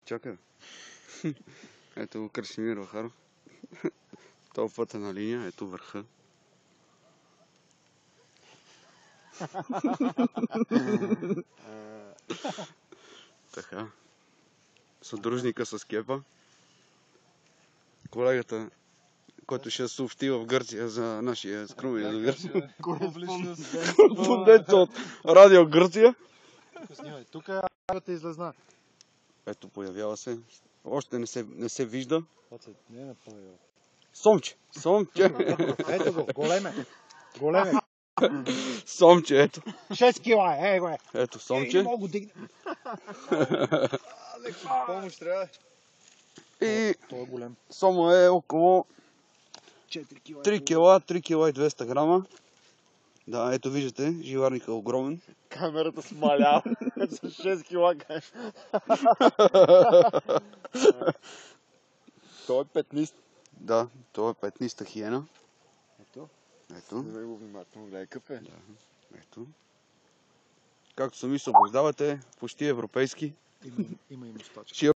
Чакай. Ето го Красимир Вахаров. Това път е на линия, ето върха. Така. Съдружника с кепа. Колегата, който ще съобщи в Гърция за нашия скромен язовир. Кореспондент от Радио Гърция. Тук е работа излезна. Ето, появява се. Още не се вижда. Не е напълно. Сомче! Сомче! Ето го, големе. Големе. Сомче, ето. 6 кила е, го е. Ето, Сомче. Не мога го дигна. Помощ трябва. И Той е голем. Сома е около 4 кила. 3 кила, 3 кила и 200 грама. Да, ето виждате, живарника е огромен. Камерата смалява. С 6 кила. Той е петнист. Да, това е петниста хиена. Ето. Ето. Не го внимателно, гледай какъв е. Да, ето. Както сами се обождавате, почти европейски. Има и мустачка.